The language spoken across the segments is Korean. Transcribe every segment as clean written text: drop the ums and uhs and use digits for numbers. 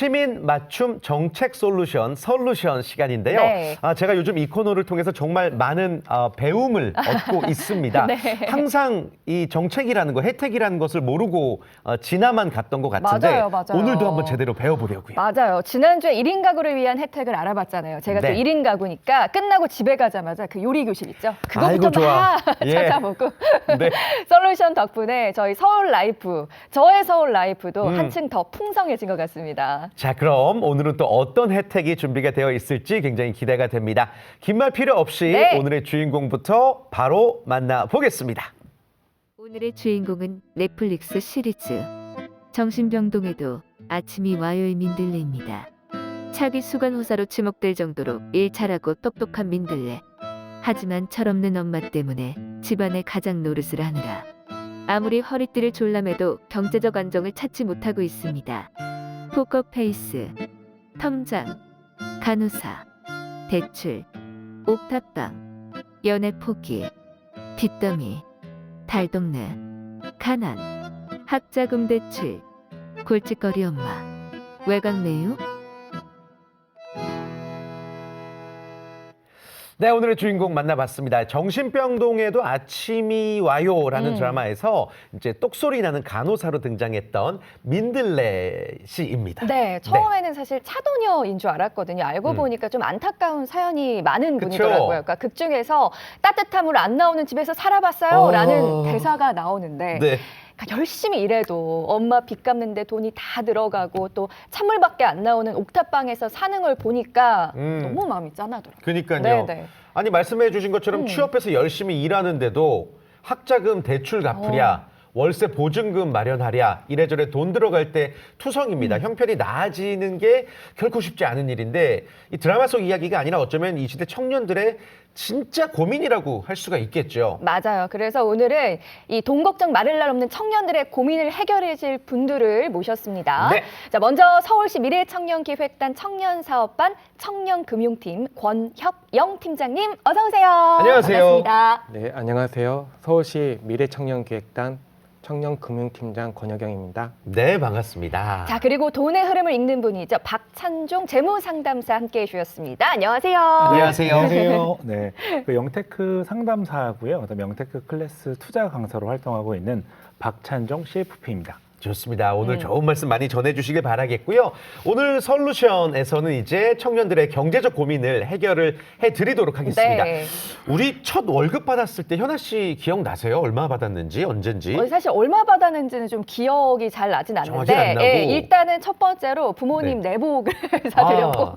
시민 맞춤 정책 솔루션 시간인데요. 네. 제가 요즘 이 코너를 통해서 정말 많은 배움을 얻고 있습니다. 네. 항상 이 정책이라는 거, 혜택이라는 것을 모르고 지나만 갔던 것 같은데 맞아요. 오늘도 한번 제대로 배워보려고요. 맞아요. 지난주에 1인 가구를 위한 혜택을 알아봤잖아요. 제가 또 네. 1인 가구니까 끝나고 집에 가자마자 그 요리 교실 있죠. 아이고, 그거부터 좋아. 막 예. 찾아보고 네. 솔루션 덕분에 저희 저의 서울 라이프도 한층 더 풍성해진 것 같습니다. 자, 그럼 오늘은 또 어떤 혜택이 준비가 되어 있을지 굉장히 기대가 됩니다. 긴 말 필요 없이 네. 오늘의 주인공부터 바로 만나보겠습니다. 오늘의 주인공은 넷플릭스 시리즈 정신병동에도 아침이 와요의 민들레입니다. 차기 수간호사로 지목될 정도로 일 잘하고 똑똑한 민들레. 하지만 철없는 엄마 때문에 집안의 가장 노릇을 하느라 아무리 허리띠를 졸라매도 경제적 안정을 찾지 못하고 있습니다. 포커페이스, 텀장, 간호사, 대출, 옥탑방, 연애 포기, 빚더미, 달동네, 가난, 학자금 대출, 골칫거리 엄마, 외곽 내유? 네, 오늘의 주인공 만나봤습니다. 정신병동에도 아침이 와요라는 드라마에서 이제 똑소리 나는 간호사로 등장했던 민들레 씨입니다. 네, 처음에는 사실 차도녀인 줄 알았거든요. 알고 보니까 좀 안타까운 사연이 많은 그쵸? 분이더라고요. 그러니까 극 중에서 따뜻한 물 안 나오는 집에서 살아봤어요 라는 대사가 나오는데 네. 그러니까 열심히 일해도 엄마 빚 갚는데 돈이 다 들어가고 또 찬물밖에 안 나오는 옥탑방에서 사는 걸 보니까 너무 마음이 짠하더라고요. 그러니까요. 네네. 아니, 말씀해 주신 것처럼 취업해서 열심히 일하는데도 학자금 대출 갚으랴, 월세 보증금 마련하랴, 이래저래 돈 들어갈 때 투성입니다. 형편이 나아지는 게 결코 쉽지 않은 일인데 이 드라마 속 이야기가 아니라 어쩌면 이 시대 청년들의 진짜 고민이라고 할 수가 있겠죠. 맞아요. 그래서 오늘은 이 돈 걱정 마를 날 없는 청년들의 고민을 해결해 줄 분들을 모셨습니다. 네. 자, 먼저 서울시 미래청년기획단 청년사업반 청년금융팀 권혁영 팀장님 어서 오세요. 안녕하세요. 반갑습니다. 네, 안녕하세요. 서울시 미래청년기획단 청년금융팀장 권혁영입니다. 네, 반갑습니다. 자, 그리고 돈의 흐름을 읽는 분이죠. 박찬종 재무상담사 함께해 주셨습니다. 안녕하세요. 안녕하세요. 안녕하세요. 네, 그 영테크 상담사고요. 그다음에 영테크 클래스 투자 강사로 활동하고 있는 박찬종 CFP입니다. 좋습니다. 오늘 좋은 말씀 많이 전해주시길 바라겠고요. 오늘 솔루션에서는 이제 청년들의 경제적 고민을 해결을 해드리도록 하겠습니다. 네. 우리 첫 월급 받았을 때 현아 씨 기억나세요? 얼마 받았는지, 언젠지? 사실 얼마 받았는지는 좀 기억이 잘 나진 정확히 안 않는데 나고. 일단은 첫 번째로 부모님 내복을 사드렸고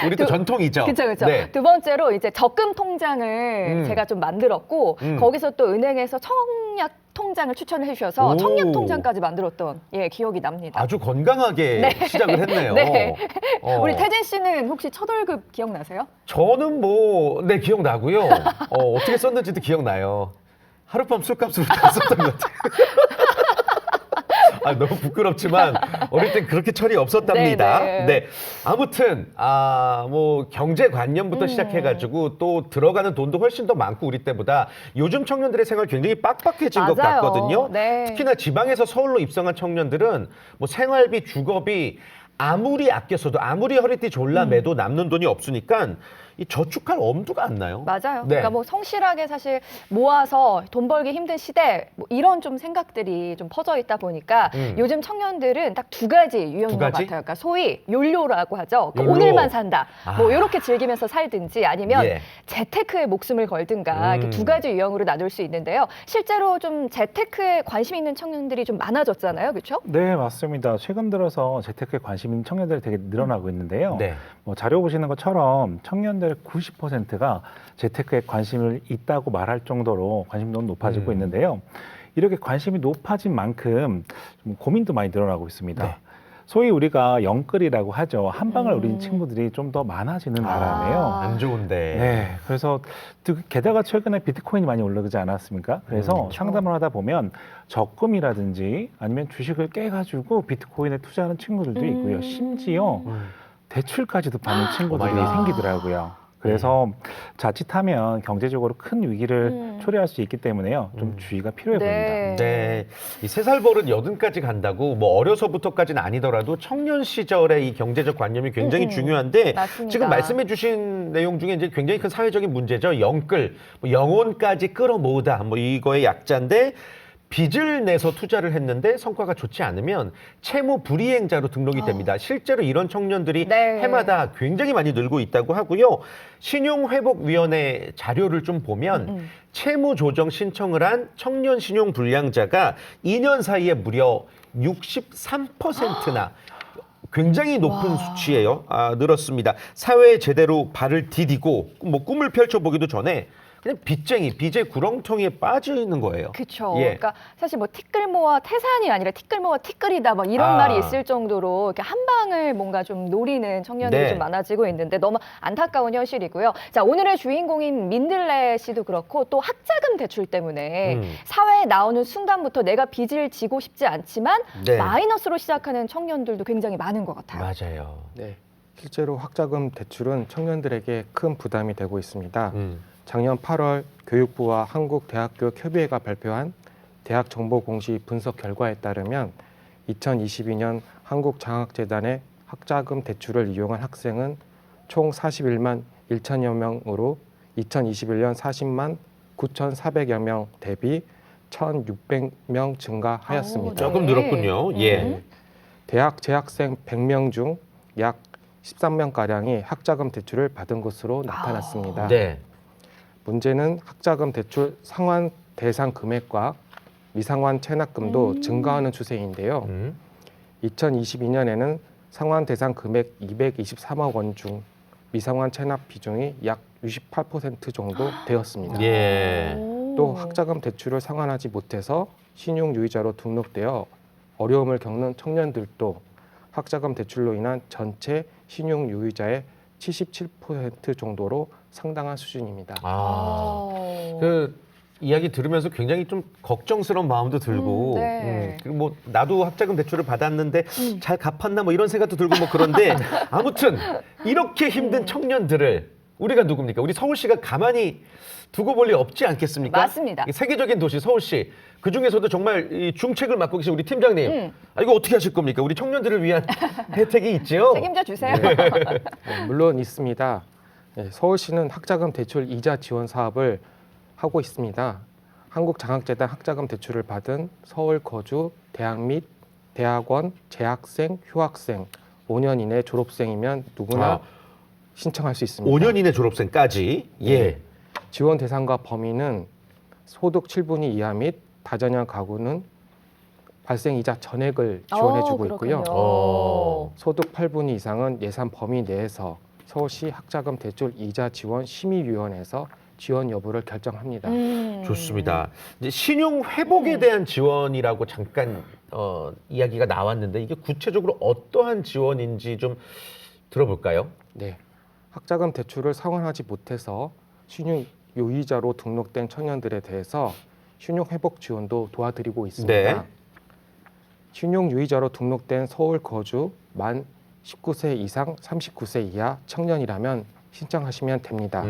우리 또 전통이죠. 그렇죠. 네. 두 번째로 이제 적금 통장을 제가 좀 만들었고 거기서 또 은행에서 청약 통장을 추천을 해주셔서 오. 청약 통장까지 만들었던 기억이 납니다. 아주 건강하게 시작을 했네요. 네. 어. 우리 태진 씨는 혹시 첫 월급 기억나세요? 저는 네, 기억나고요. 어떻게 썼는지도 기억나요. 하룻밤 술값으로 다 썼던 것 같아요. 너무 부끄럽지만 어릴 땐 그렇게 철이 없었답니다. 네. 네. 아무튼 뭐 경제관념부터 시작해가지고 또 들어가는 돈도 훨씬 더 많고 우리 때보다 요즘 청년들의 생활 굉장히 빡빡해진 것 맞아요. 같거든요. 네. 특히나 지방에서 서울로 입성한 청년들은 뭐 생활비, 주거비 아무리 아껴서도 아무리 허리띠 졸라매도 남는 돈이 없으니까 이 저축할 엄두가 안 나요. 맞아요. 네. 그러니까 뭐 성실하게 사실 모아서 돈 벌기 힘든 시대 뭐 이런 좀 생각들이 좀 퍼져 있다 보니까 요즘 청년들은 딱 두 가지 유형인 두 것 가지? 같아요. 그러니까 소위 욜로라고 하죠. 그러니까 욜로. 오늘만 산다. 뭐 이렇게 즐기면서 살든지 아니면 예. 재테크에 목숨을 걸든가 이렇게 두 가지 유형으로 나눌 수 있는데요. 실제로 좀 재테크에 관심 있는 청년들이 좀 많아졌잖아요. 그렇죠? 네, 맞습니다. 최근 들어서 재테크에 관심 있는 청년들이 되게 늘어나고 있는데요. 네. 뭐 자료 보시는 것처럼 청년들의 90%가 재테크에 관심을 있다고 말할 정도로 관심이 너무 높아지고 있는데요. 이렇게 관심이 높아진 만큼 좀 고민도 많이 늘어나고 있습니다. 네. 소위 우리가 영끌이라고 하죠. 한 방을 우린 친구들이 좀 더 많아지는 바람에요. 안 좋은데. 네, 그래서 게다가 최근에 비트코인이 많이 올라가지 않았습니까? 그래서 상담을 하다 보면 적금이라든지 아니면 주식을 깨가지고 비트코인에 투자하는 친구들도 있고요. 심지어 대출까지도 받는 친구들이 오마이갓. 생기더라고요. 그래서 자칫하면 경제적으로 큰 위기를 초래할 수 있기 때문에요. 좀 주의가 필요해 보입니다. 네. 이 3살 버릇 80까지 간다고 뭐 어려서부터까지는 아니더라도 청년 시절의 이 경제적 관념이 굉장히 중요한데 맞습니다. 지금 말씀해 주신 내용 중에 이제 굉장히 큰 사회적인 문제죠. 영끌, 뭐 영혼까지 끌어모으다. 뭐 이거의 약자인데 빚을 내서 투자를 했는데 성과가 좋지 않으면 채무 불이행자로 등록이 됩니다. 실제로 이런 청년들이 네. 해마다 굉장히 많이 늘고 있다고 하고요. 신용회복위원회 자료를 좀 보면 채무 조정 신청을 한 청년 신용 불량자가 2년 사이에 무려 63%나 굉장히 높은 수치예요. 늘었습니다. 사회에 제대로 발을 디디고 뭐 꿈을 펼쳐보기도 전에 그냥 빚쟁이, 빚의 구렁텅이에 빠져 있는 거예요. 그렇죠. 예. 그러니까 사실 뭐 티끌모아 태산이 아니라 티끌모아 티끌이다 뭐 이런 말이 있을 정도로 이렇게 한 방을 뭔가 좀 노리는 청년들이 네. 좀 많아지고 있는데 너무 안타까운 현실이고요. 자, 오늘의 주인공인 민들레 씨도 그렇고 또 학자금 대출 때문에 사회에 나오는 순간부터 내가 빚을 지고 싶지 않지만 네. 마이너스로 시작하는 청년들도 굉장히 많은 것 같아요. 맞아요. 네, 실제로 학자금 대출은 청년들에게 큰 부담이 되고 있습니다. 작년 8월 교육부와 한국대학교 협의회가 발표한 대학정보공시 분석 결과에 따르면 2022년 한국장학재단의 학자금 대출을 이용한 학생은 총 41만 1천여 명으로 2021년 40만 9,400여 명 대비 1,600명 증가하였습니다. 조금 늘었군요. 예. 대학 재학생 100명 중 약 13명가량이 학자금 대출을 받은 것으로 나타났습니다. 네. 문제는 학자금 대출 상환 대상 금액과 미상환 체납금도 증가하는 추세인데요. 2022년에는 상환 대상 금액 223억 원 중 미상환 체납 비중이 약 68% 정도 되었습니다. 예. 또 학자금 대출을 상환하지 못해서 신용 유의자로 등록되어 어려움을 겪는 청년들도 학자금 대출로 인한 전체 신용 유의자의 77% 정도로 상당한 수준입니다. 그 이야기 들으면서 굉장히 좀 걱정스러운 마음도 들고, 네. 그리고 뭐 나도 학자금 대출을 받았는데 잘 갚았나 뭐 이런 생각도 들고 뭐 그런데 아무튼 이렇게 힘든 청년들을 우리가 누굽니까? 우리 서울시가 가만히 두고 볼 리 없지 않겠습니까? 맞습니다. 이 세계적인 도시 서울시 그 중에서도 정말 이 중책을 맡고 계신 우리 팀장님, 이거 어떻게 하실 겁니까? 우리 청년들을 위한 혜택이 있죠. 책임져 주세요. 네, 물론 있습니다. 네, 서울시는 학자금 대출 이자 지원 사업을 하고 있습니다. 한국장학재단 학자금 대출을 받은 서울 거주 대학 및 대학원 재학생, 휴학생 5년 이내 졸업생이면 누구나 신청할 수 있습니다. 5년 이내 졸업생까지. 예. 지원 대상과 범위는 소득 7분위 이하 및 다자녀 가구는 발생 이자 전액을 지원해주고 있고요. 소득 8분위 이상은 예산 범위 내에서 서울시 학자금 대출 이자 지원 심의위원회에서 지원 여부를 결정합니다. 좋습니다. 이제 신용 회복에 대한 지원이라고 잠깐 이야기가 나왔는데 이게 구체적으로 어떠한 지원인지 좀 들어볼까요? 네, 학자금 대출을 상환하지 못해서 신용 유의자로 등록된 청년들에 대해서 신용 회복 지원도 도와드리고 있습니다. 네. 신용 유의자로 등록된 서울 거주 만 19세 이상 39세 이하 청년이라면 신청하시면 됩니다.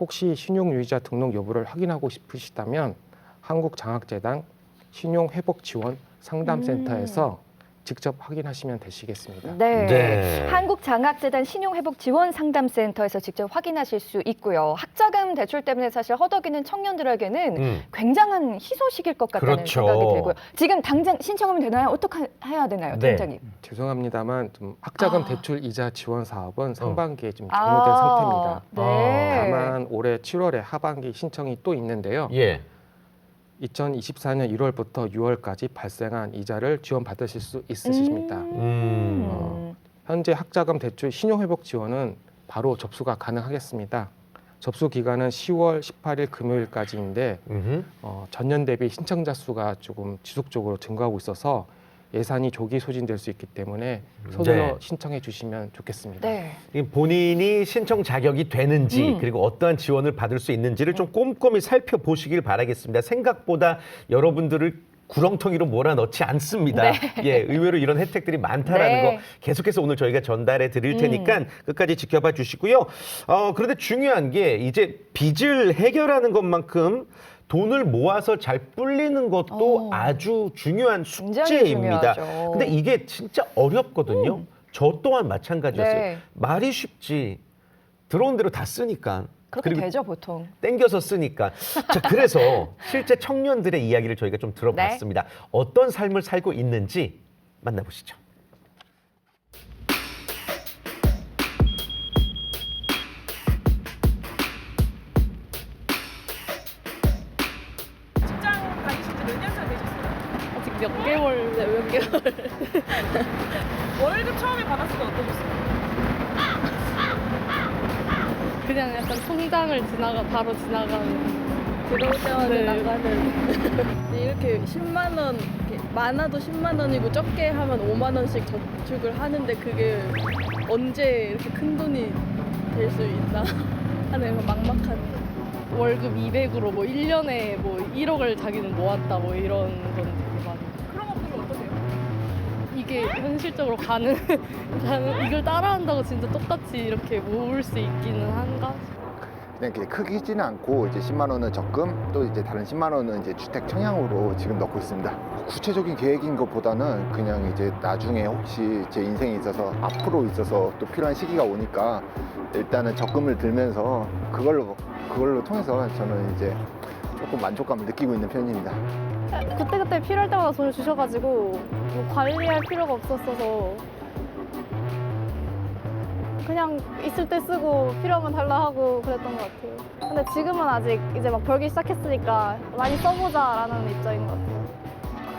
혹시 신용 유의자 등록 여부를 확인하고 싶으시다면 한국장학재단 신용회복지원 상담센터에서 직접 확인하시면 되시겠습니다. 네. 네. 한국장학재단 신용회복지원상담센터에서 직접 확인하실 수 있고요. 학자금 대출 때문에 사실 허덕이는 청년들에게는 굉장한 희소식일 것 같다는 그렇죠. 생각이 들고요. 지금 당장 신청하면 되나요? 어떻게 해야 되나요, 네. 팀장님? 죄송합니다만 좀 학자금 대출 이자 지원 사업은 상반기에 좀 종료된 상태입니다. 네. 다만 올해 7월에 하반기 신청이 또 있는데요. 예. 2024년 1월부터 6월까지 발생한 이자를 지원받으실 수 있으십니다. 현재 학자금 대출 신용회복 지원은 바로 접수가 가능하겠습니다. 접수 기간은 10월 18일 금요일까지인데 전년 대비 신청자 수가 조금 지속적으로 증가하고 있어서 예산이 조기 소진될 수 있기 때문에 서둘러 네. 신청해 주시면 좋겠습니다. 네. 본인이 신청 자격이 되는지 그리고 어떠한 지원을 받을 수 있는지를 좀 꼼꼼히 살펴보시길 바라겠습니다. 생각보다 여러분들을 구렁텅이로 몰아넣지 않습니다. 네. 예, 의외로 이런 혜택들이 많다라는 네. 거 계속해서 오늘 저희가 전달해 드릴 테니까 끝까지 지켜봐 주시고요. 그런데 중요한 게 이제 빚을 해결하는 것만큼 돈을 모아서 잘 불리는 것도 아주 중요한 굉장히 숙제입니다. 중요하죠. 근데 이게 진짜 어렵거든요. 저 또한 마찬가지였어요. 네. 말이 쉽지. 들어온 대로 다 쓰니까. 그렇게 그리고 되죠, 보통. 땡겨서 쓰니까. 자, 그래서 실제 청년들의 이야기를 저희가 좀 들어봤습니다. 어떤 삶을 살고 있는지 만나보시죠. 직장 다니신 지 몇 년 차 되셨어요? 아직 몇 개월, 네, 몇 개월. 월급 처음에 받았을 때 어떠셨어요? 그냥 약간 통장을 바로 지나가는. 들어올 때마다 네. 나가는 이렇게 10만 원 이렇게 많아도 10만 원이고 적게 하면 5만 원씩 저축을 하는데 그게 언제 이렇게 큰 돈이 될 수 있나 하는 막막한 월급 200으로 뭐 1년에 뭐 1억을 자기는 모았다 뭐 이런 건 되게 많이. 그런 거 보면 어떠세요? 이게 현실적으로 이걸 따라한다고 진짜 똑같이 이렇게 모을 수 있기는 한가? 그냥 이렇게 크지는 않고 이제 10만 원은 적금, 또 이제 다른 10만 원은 이제 주택 청약으로 지금 넣고 있습니다. 구체적인 계획인 것보다는 그냥 이제 나중에 혹시 제 인생에 있어서 앞으로 있어서 또 필요한 시기가 오니까 일단은 적금을 들면서 그걸로 통해서 저는 이제 조금 만족감을 느끼고 있는 편입니다. 그때그때 필요할 때마다 돈을 주셔가지고 뭐 관리할 필요가 없었어서 그냥 있을 때 쓰고 필요하면 달라 하고 그랬던 것 같아요. 근데 지금은 아직 이제 막 벌기 시작했으니까 많이 써보자라는 입장인 것 같아요.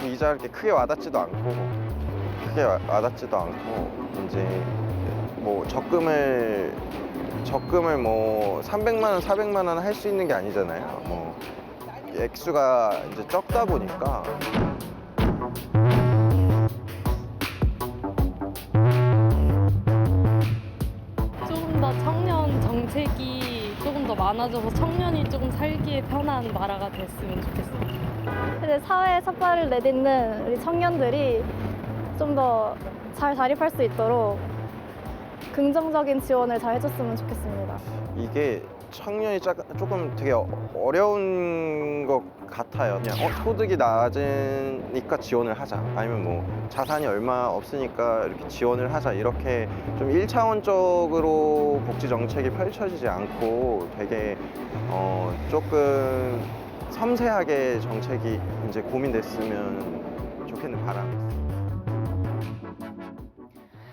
이자 이렇게 크게 와닿지도 않고 이제 뭐 적금을 뭐 300만 원, 400만 원 할 수 있는 게 아니잖아요. 뭐 액수가 이제 적다 보니까 조금 더 청년 정책이 조금 더 많아져서 청년이 조금 살기에 편한 나라가 됐으면 좋겠어요. 근데 사회에 첫 발을 내딛는 우리 청년들이 좀 더 잘 자립할 수 있도록 긍정적인 지원을 잘 해줬으면 좋겠습니다. 이게 청년이 조금 되게 어려운 것 같아요. 그냥 소득이 낮으니까 지원을 하자, 아니면 뭐 자산이 얼마 없으니까 이렇게 지원을 하자, 이렇게 좀 1차원적으로 복지 정책이 펼쳐지지 않고 되게 조금 섬세하게 정책이 이제 고민됐으면 좋겠는 바람이 있어요.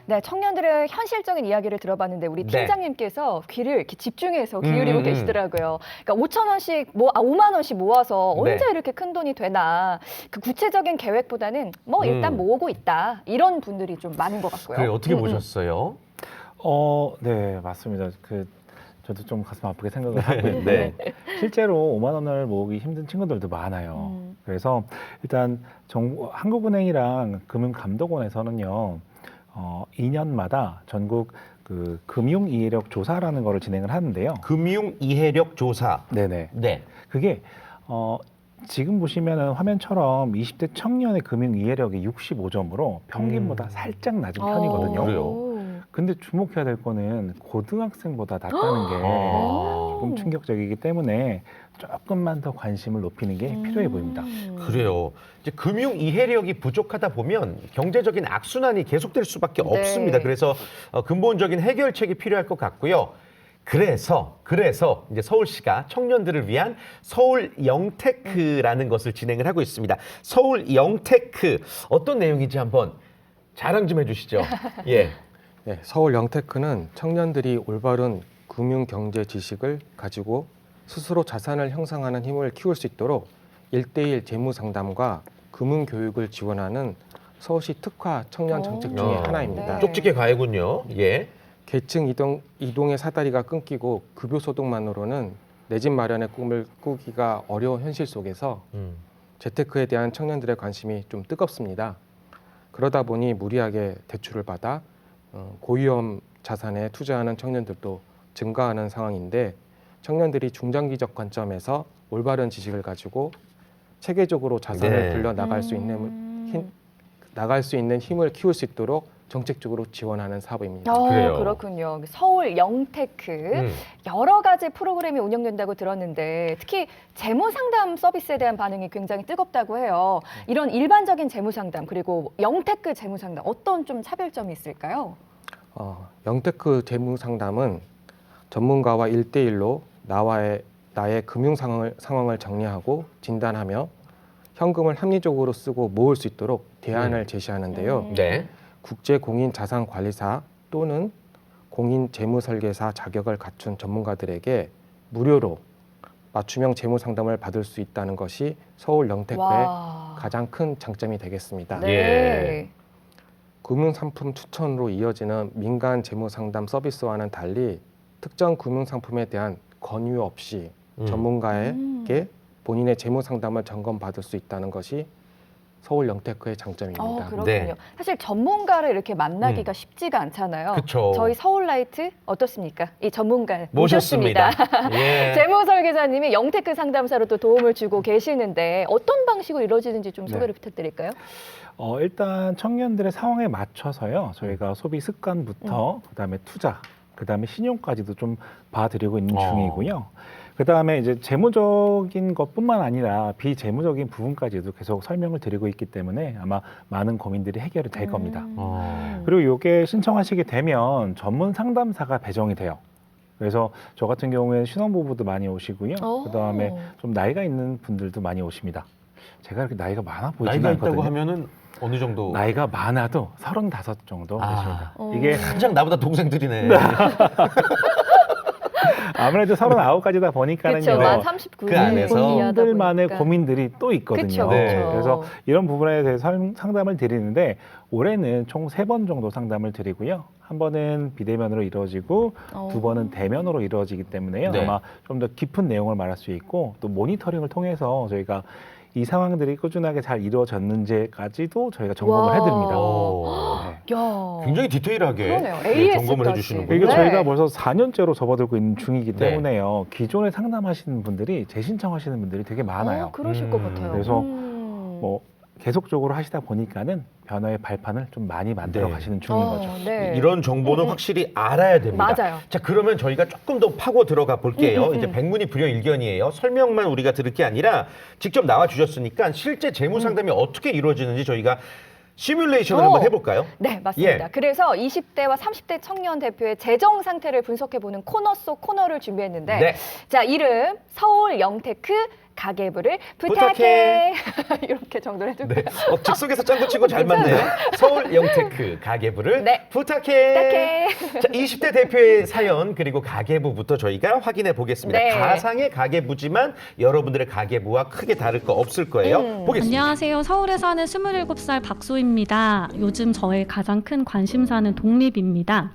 네, 청년들의 현실적인 이야기를 들어봤는데 우리 네. 팀장님께서 귀를 이렇게 집중해서 기울이고 음. 계시더라고요. 그러니까 5천 원씩 5만 원씩 모아서 언제 네. 이렇게 큰 돈이 되나. 그 구체적인 계획보다는 뭐 일단 모으고 있다. 이런 분들이 좀 많은 것 같고요. 그래 어떻게 보셨어요? 네, 맞습니다. 저도 좀 가슴 아프게 생각을 하고 있는데 실제로 5만 원을 모으기 힘든 친구들도 많아요. 그래서 일단 한국은행이랑 금융감독원에서는요. 2년마다 전국 그 금융 이해력 조사라는 거를 진행을 하는데요. 금융 이해력 조사. 네네. 네. 그게 지금 보시면은 화면처럼 20대 청년의 금융 이해력이 65점으로 평균보다 살짝 낮은 편이거든요. 그래요? 근데 주목해야 될 거는 고등학생보다 낮다는 게 조금 충격적이기 때문에 조금만 더 관심을 높이는 게 필요해 보입니다. 그래요. 이제 금융 이해력이 부족하다 보면 경제적인 악순환이 계속될 수밖에 네. 없습니다. 그래서 근본적인 해결책이 필요할 것 같고요. 그래서 이제 서울시가 청년들을 위한 서울 영테크라는 것을 진행을 하고 있습니다. 서울 영테크 어떤 내용인지 한번 자랑 좀 해주시죠. 예. 네, 서울 영테크는 청년들이 올바른 금융 경제 지식을 가지고 스스로 자산을 형성하는 힘을 키울 수 있도록 1:1 재무 상담과 금융 교육을 지원하는 서울시 특화 청년 정책 중에 하나입니다. 네. 쪽집게 가해군요. 예. 계층 이동의 사다리가 끊기고 급여 소득만으로는 내 집 마련의 꿈을 꾸기가 어려운 현실 속에서 재테크에 대한 청년들의 관심이 좀 뜨겁습니다. 그러다 보니 무리하게 대출을 받아 고위험 자산에 투자하는 청년들도 증가하는 상황인데 청년들이 중장기적 관점에서 올바른 지식을 가지고 체계적으로 자산을 네. 불려 나갈 수 있는 힘을 키울 수 있도록 정책적으로 지원하는 사업입니다. 그래요. 그렇군요. 서울 영테크 여러 가지 프로그램이 운영된다고 들었는데 특히 재무 상담 서비스에 대한 반응이 굉장히 뜨겁다고 해요. 이런 일반적인 재무 상담 그리고 영테크 재무 상담 어떤 좀 차별점이 있을까요? 영테크 재무 상담은 전문가와 1대1로 나의 금융 상황을 정리하고 진단하며 현금을 합리적으로 쓰고 모을 수 있도록 대안을 제시하는데요. 네. 국제 공인 자산 관리사 또는 공인 재무 설계사 자격을 갖춘 전문가들에게 무료로 맞춤형 재무 상담을 받을 수 있다는 것이 서울 영테크의 와. 가장 큰 장점이 되겠습니다. 네. 예. 금융 상품 추천으로 이어지는 민간 재무 상담 서비스와는 달리 특정 금융 상품에 대한 권유 없이 전문가에게 본인의 재무 상담을 점검받을 수 있다는 것이 서울 영테크의 장점입니다. 그렇군요. 네. 사실 전문가를 이렇게 만나기가 쉽지가 않잖아요. 그쵸. 저희 서울라이트 어떻습니까? 이 전문가 모셨습니다. 모셨습니다. 예. 재무 설계사님이 영테크 상담사로 또 도움을 주고 계시는데 어떤 방식으로 이루어지는지 좀 네. 소개를 부탁드릴까요? 일단 청년들의 상황에 맞춰서요. 저희가 소비 습관부터 그다음에 투자, 그다음에 신용까지도 좀 봐드리고 있는 중이고요. 그다음에 이제 재무적인 것뿐만 아니라 비재무적인 부분까지도 계속 설명을 드리고 있기 때문에 아마 많은 고민들이 해결이 될 겁니다. 그리고 이게 신청하시게 되면 전문 상담사가 배정이 돼요. 그래서 저 같은 경우에는 신혼부부도 많이 오시고요. 그다음에 좀 나이가 있는 분들도 많이 오십니다. 제가 이렇게 나이가 많아 보이지는 나이가 않거든요. 있다고 하면은 어느 정도? 나이가 많아도 35 정도 되십니다. 이게 한창 나보다 동생들이네. 아무래도 39까지다 보니까는요. 그렇죠. 만 39. 그 안에서 분들만의 고민들이 또 있거든요. 그쵸, 네. 그쵸. 그래서 이런 부분에 대해서 상담을 드리는데 올해는 총 3번 정도 상담을 드리고요. 한 번은 비대면으로 이루어지고 두 번은 대면으로 이루어지기 때문에요. 네. 아마 좀 더 깊은 내용을 말할 수 있고 또 모니터링을 통해서 저희가 이 상황들이 꾸준하게 잘 이루어졌는지까지도 저희가 점검을 와. 해드립니다. 오. 네. 야. 굉장히 디테일하게 그러네요. 네, AS 점검을 까지. 해주시는군요. 이게 네. 저희가 벌써 4년째로 접어들고 있는 중이기 네. 때문에요. 기존에 상담하시는 분들이 재신청하시는 분들이 되게 많아요. 그러실 것 같아요. 그래서 뭐 계속적으로 하시다 보니까는 변화의 발판을 좀 많이 만들어 네. 가시는 중인 거죠. 네. 이런 정보는 확실히 알아야 됩니다. 맞아요. 자, 그러면 저희가 조금 더 파고 들어가 볼게요. 이제 백문이 불여일견이에요. 설명만 우리가 들을 게 아니라 직접 나와 주셨으니까 실제 재무 상담이 어떻게 이루어지는지 저희가 시뮬레이션을 한번 해볼까요? 네, 맞습니다. 예. 그래서 20대와 30대 청년 대표의 재정 상태를 분석해보는 코너 속 코너를 준비했는데 네. 자, 이름 서울 영테크 가계부를 부탁해. 이렇게 정도로 해줄까요? 네. 즉석에서 짱구 치고 잘 맞네요. 서울 영테크 가계부를 네. 부탁해. 자, 20대 대표의 사연 그리고 가계부부터 저희가 확인해 보겠습니다. 네. 가상의 가계부지만 여러분들의 가계부와 크게 다를 거 없을 거예요. 보겠습니다. 안녕하세요. 서울에 사는 27살 박소입니다. 요즘 저의 가장 큰 관심사는 독립입니다.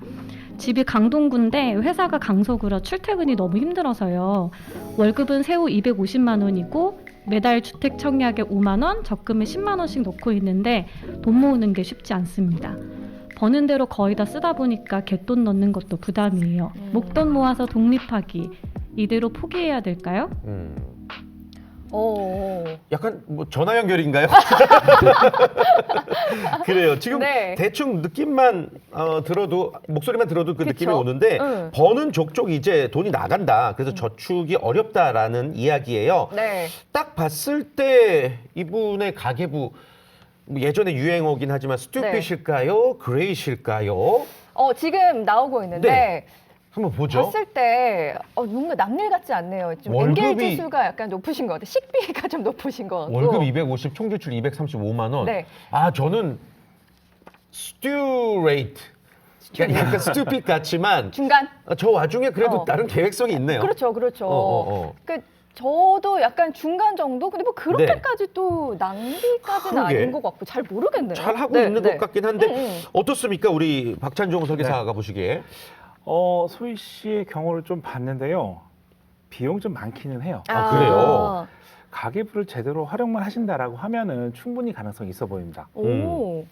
집이 강동구인데 회사가 강서구라 출퇴근이 너무 힘들어서요. 월급은 세후 250만 원이고 매달 주택 청약에 5만 원, 적금에 10만 원씩 넣고 있는데 돈 모으는 게 쉽지 않습니다. 버는 대로 거의 다 쓰다 보니까 갯돈 넣는 것도 부담이에요. 목돈 모아서 독립하기. 이대로 포기해야 될까요? 약간 뭐 전화 연결인가요? 그래요. 지금 네. 대충 느낌만 들어도 목소리만 들어도 그 그쵸? 느낌이 오는데 응. 버는 족족 이제 돈이 나간다. 그래서 저축이 어렵다라는 이야기예요. 네. 딱 봤을 때 이분의 가계부 뭐 예전에 유행어긴 하지만 스튜핏일까요? 그레이실까요? 지금 나오고 있는데 네. 한번 보죠. 봤을 때 뭔가 남일 같지 않네요. 좀 월급이- 엔겔 지수가 약간 높으신 것 같아요. 식비가 좀 높으신 것 같고. 월급 250, 총지출 235만 원. 네. 아, 저는 스튜레이트. 그러니까 약간 스튜핏 같지만 중간? 저 와중에 그래도 어. 다른 계획성이 있네요. 그렇죠. 어. 그 저도 약간 중간 정도? 근데 뭐 그렇게까지 또 낭비까지는 그러게. 아닌 것 같고 잘 모르겠네요. 잘 하고 네, 있는 네. 것 같긴 한데 어떻습니까? 우리 박찬종 설계사가 보시기에. 소희 씨의 경우를 좀 봤는데요. 비용 좀 많기는 해요. 아, 그래요? 가계부를 제대로 활용만 하신다라고 하면은 충분히 가능성이 있어 보입니다. 오.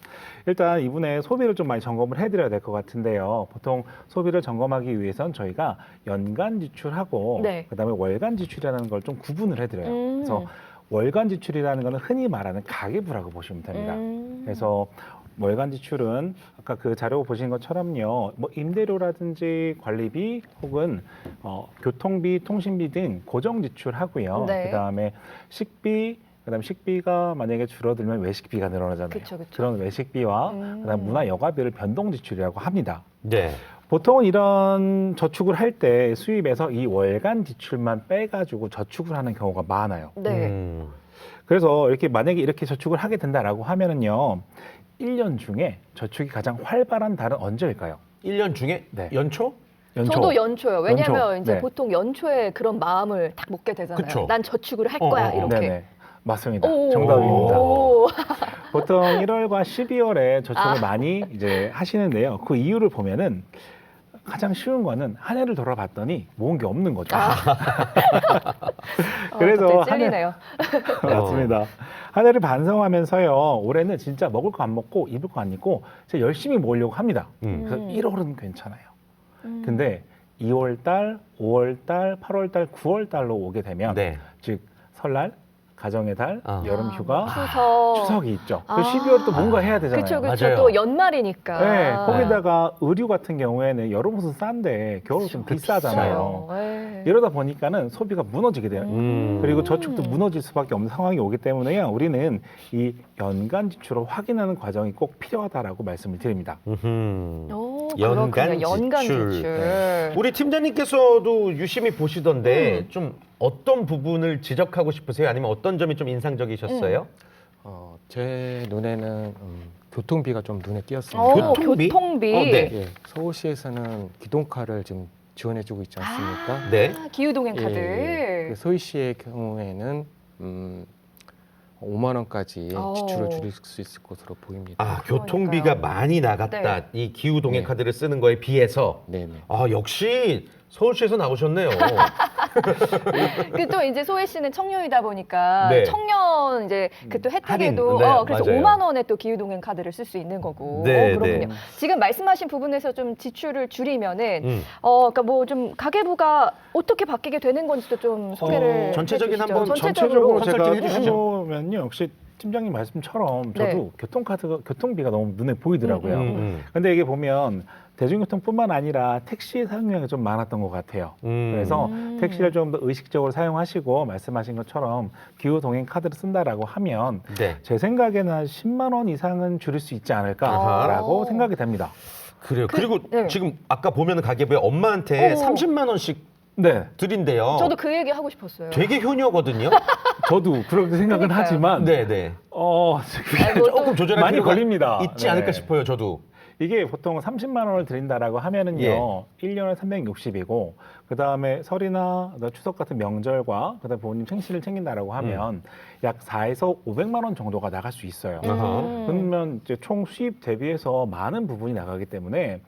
일단 이분의 소비를 좀 많이 점검을 해드려야 될 것 같은데요. 보통 소비를 점검하기 위해선 저희가 연간 지출하고 네. 그다음에 월간 지출이라는 걸 좀 구분을 해드려요. 그래서 월간 지출이라는 거는 흔히 말하는 가계부라고 보시면 됩니다. 그래서 월간 지출은 아까 그 자료 보신 것처럼요, 뭐 임대료라든지 관리비 혹은 교통비, 통신비 등 고정 지출하고요. 네. 그다음에 식비, 그다음 식비가 만약에 줄어들면 외식비가 늘어나잖아요. 그쵸. 그런 외식비와 그다음 문화 여가비를 변동 지출이라고 합니다. 네. 보통은 이런 저축을 할 때 수입에서 이 월간 지출만 빼가지고 저축을 하는 경우가 많아요. 네. 그래서 이렇게 만약에 이렇게 저축을 하게 된다라고 하면은요, 1년 중에 저축이 가장 활발한 달은 언제일까요? 1년 중에 네. 연초? 연초. 저도 연초요. 왜냐하면 연초. 이제 네. 보통 연초에 그런 마음을 딱 먹게 되잖아요. 그쵸. 난 저축을 할 거야 이렇게. 네네. 맞습니다. 오. 정답입니다. 오. 보통 1월과 12월에 저축을 많이 이제 하시는데요. 그 이유를 보면은 가장 쉬운 거는 한 해를 돌아봤더니 모은 게 없는 거죠. 그래서 갑자기 찔리네요. 맞습니다. 한 해를 반성하면서요. 올해는 진짜 먹을 거 안 먹고 입을 거 안 입고 제가 열심히 모으려고 합니다. 그래서 1월은 괜찮아요. 근데 2월 달, 5월 달, 8월 달, 9월 달로 오게 되면 네. 즉 설날, 가정의 달, 아. 여름 휴가, 추석. 추석이 있죠. 12월에 또 뭔가 해야 되잖아요. 그렇죠, 그렇죠. 맞아요. 또 연말이니까. 네, 거기다가 의류 같은 경우에는 여름 옷은 싼데 겨울 옷은 비싸잖아요. 네. 이러다 보니까는 소비가 무너지게 돼요. 그리고 저축도 무너질 수밖에 없는 상황이 오기 때문에요. 우리는 이 연간 지출을 확인하는 과정이 꼭 필요하다라고 말씀을 드립니다. 오, 연간 그렇군요. 연간 지출. 지출. 우리 팀장님께서도 유심히 보시던데 좀 어떤 부분을 지적하고 싶으세요? 아니면 어떤 점이 좀 인상적이셨어요? 제 눈에는 교통비가 좀 눈에 띄었습니다. 오, 교통비? 교통비. 네. 예, 서울시에서는 기동카를 지금 지원해주고 있지 않습니까? 네. 기후동행 카드. 예, 서울시의 경우에는 5만 원까지 지출을 줄일 수 있을 것으로 보입니다. 아, 교통비가 많이 나갔다. 네. 이 기후 동행 네. 카드를 쓰는 거에 비해서. 네네. 아, 역시 서울시에서 나오셨네요. 그 또 이제 소혜 씨는 청년이다 보니까 네. 청년 이제 그 또 혜택에도 할인, 네, 그래서 맞아요. 5만 원에 또 기후동행 카드를 쓸 수 있는 거고. 네, 그렇군요. 네. 지금 말씀하신 부분에서 좀 지출을 줄이면은 그러니까 뭐 좀 가계부가 어떻게 바뀌게 되는 건지도 좀 소개를 전체적인 해주시죠. 한번 전체적으로 제가 컨설팅 해주시죠. 해보면요, 역시 팀장님 말씀처럼 네. 저도 교통비가 너무 눈에 보이더라고요. 근데 이게 보면 대중교통뿐만 아니라 택시 사용량이 좀 많았던 것 같아요. 그래서 택시를 좀 더 의식적으로 사용하시고 말씀하신 것처럼 기후 동행 카드를 쓴다라고 하면 네. 제 생각에는 한 10만 원 이상은 줄일 수 있지 않을까라고 아하. 생각이 됩니다. 그래요. 그리고 네. 지금 아까 보면 가계부에 엄마한테 오. 30만 원씩 네, 드린대요. 저도 그 얘기 하고 싶었어요. 되게 효녀거든요. 저도 그렇게 생각은 그러니까요. 하지만 네네. 아이고, 조금 조절할 많이 필요가 걸립니다. 있지 네. 않을까 싶어요. 저도. 이게 보통 30만 원을 드린다라고 하면은요, 예. 1년에 360이고, 그 다음에 설이나 추석 같은 명절과 그다음 부모님 생신을 챙긴다라고 하면 약 4에서 500만 원 정도가 나갈 수 있어요. 그러면 이제 총 수입 대비해서 많은 부분이 나가기 때문에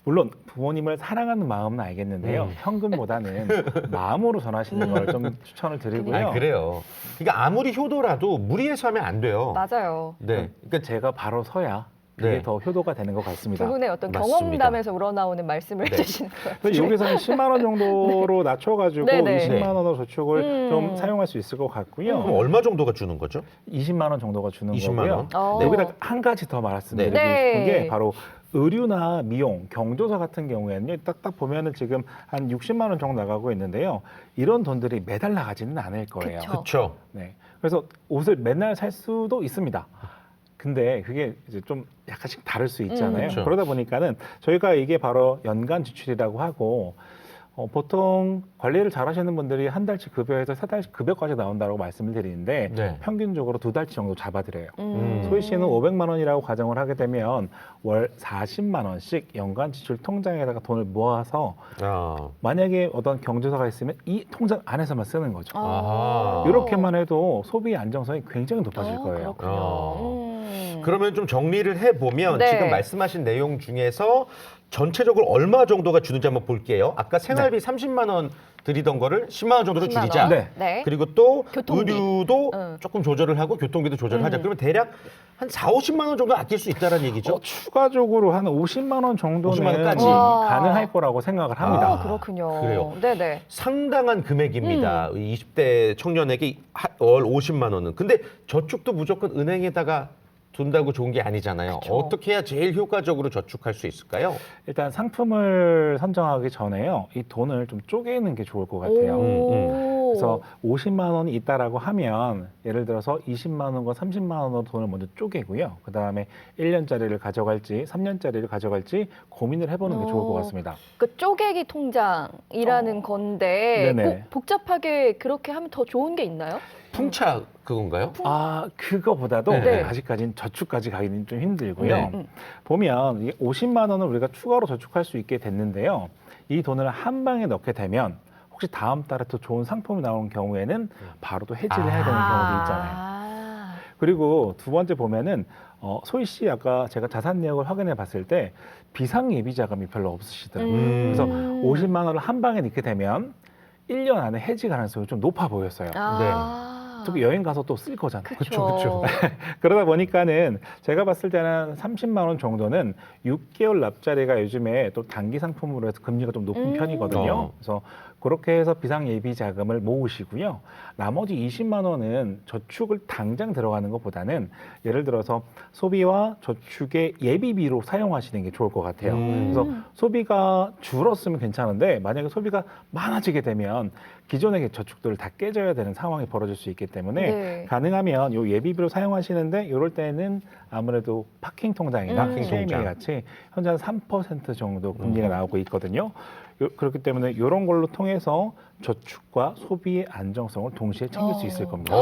물론 부모님을 사랑하는 마음은 알겠는데요, 현금보다는 마음으로 전하시는 걸 좀 추천을 드리고요. 아, 그래요. 그러니까 아무리 효도라도 무리해서 하면 안 돼요. 맞아요. 네. 그러니까 제가 바로 서야 그게 네. 더 효도가 되는 것 같습니다. 두 분의 어떤 맞습니다. 경험담에서 우러나오는 말씀을 네. 해주시는 거예요. 그래서 여기서는 10만 원 정도로 낮춰가지고 네네. 20만 원으로 저축을 좀 사용할 수 있을 것 같고요. 그럼 얼마 정도가 주는 거죠? 20만 원 정도가 주는 20만 거고요. 원? 여기다 한 가지 더 말씀드리고 네. 싶은 게 바로 의류나 미용, 경조사 같은 경우에는요, 딱딱 보면은 지금 한 60만 원 정도 나가고 있는데요. 이런 돈들이 매달 나가지는 않을 거예요. 그쵸. 그렇죠. 네. 그래서 옷을 맨날 살 수도 있습니다. 근데 그게 이제 좀 약간씩 다를 수 있잖아요. 그렇죠. 그러다 보니까는 저희가 이게 바로 연간 지출이라고 하고, 보통 관리를 잘 하시는 분들이 한 달치 급여에서 세 달치 급여까지 나온다고 말씀을 드리는데 네. 평균적으로 2달치 정도 잡아드려요. 음. 소희 씨는 500만 원이라고 가정을 하게 되면 월 40만 원씩 연간 지출 통장에다가 돈을 모아서 만약에 어떤 경조사가 있으면 이 통장 안에서만 쓰는 거죠. 아하. 이렇게만 해도 소비 안정성이 굉장히 높아질 거예요. 그렇군요. 그러면 좀 정리를 해보면 네. 지금 말씀하신 내용 중에서 전체적으로 얼마 정도가 주는지 한번 볼게요. 아까 생활비 30만 원 드리던 거를 10만 원 정도로 10만 원. 줄이자. 네. 네. 그리고 또 교통비. 의류도 응. 조금 조절을 하고 교통비도 조절하자. 음. 그러면 대략 한 4, 50만 원 정도 아낄 수 있다는 얘기죠. 추가적으로 한 50만 원 정도는 50만 원까지. 와. 가능할 거라고 생각을 합니다. 아, 그렇군요. 그래요. 네네. 상당한 금액입니다. 이 20대 청년에게 월 50만 원은. 근데 저축도 무조건 은행에다가 둔다고 좋은 게 아니잖아요. 그쵸. 어떻게 해야 제일 효과적으로 저축할 수 있을까요? 일단 상품을 선정하기 전에요. 이 돈을 좀 쪼개는 게 좋을 것 같아요. 오. 그래서 50만 원이 있다라고 하면 예를 들어서 20만 원과 30만 원으로 돈을 먼저 쪼개고요. 그다음에 1년짜리를 가져갈지 3년짜리를 가져갈지 고민을 해보는 게 좋을 것 같습니다. 그 쪼개기 통장이라는 건데 네네. 꼭 복잡하게 그렇게 하면 더 좋은 게 있나요? 풍차 그건가요? 아, 그거보다도 네. 아직까지는 저축까지 가기는 좀 힘들고요. 네. 보면 이게 50만 원을 우리가 추가로 저축할 수 있게 됐는데요. 이 돈을 한 방에 넣게 되면 혹시 다음 달에 더 좋은 상품이 나오는 경우에는 바로 또 해지를 해야 되는 경우도 있잖아요. 아. 그리고 두 번째 보면은 소희 씨 아까 제가 자산 내역을 확인해 봤을 때 비상 예비 자금이 별로 없으시더라고요. 그래서 50만 원을 한 방에 넣게 되면 1년 안에 해지 가능성이 좀 높아 보였어요. 아. 특히 여행 가서 또 쓸 거잖아요. 그쵸. 그러다 보니까는 제가 봤을 때는 30만 원 정도는 6개월 납자리가 요즘에 또 단기 상품으로 해서 금리가 좀 높은 편이거든요. 그래서 그렇게 해서 비상 예비 자금을 모으시고요. 나머지 20만 원은 저축을 당장 들어가는 것보다는 예를 들어서 소비와 저축의 예비비로 사용하시는 게 좋을 것 같아요. 그래서 소비가 줄었으면 괜찮은데 만약에 소비가 많아지게 되면 기존의 저축들을 다 깨져야 되는 상황이 벌어질 수 있기 때문에 네. 가능하면 요 예비비로 사용하시는데 이럴 때는 아무래도 파킹 통장이나 파킹 CMA 통장. 같이 현재 한 3% 정도 금리가 나오고 있거든요. 그렇기 때문에 이런 걸로 통해서 저축과 소비의 안정성을 동시에 챙길 수 있을 겁니다.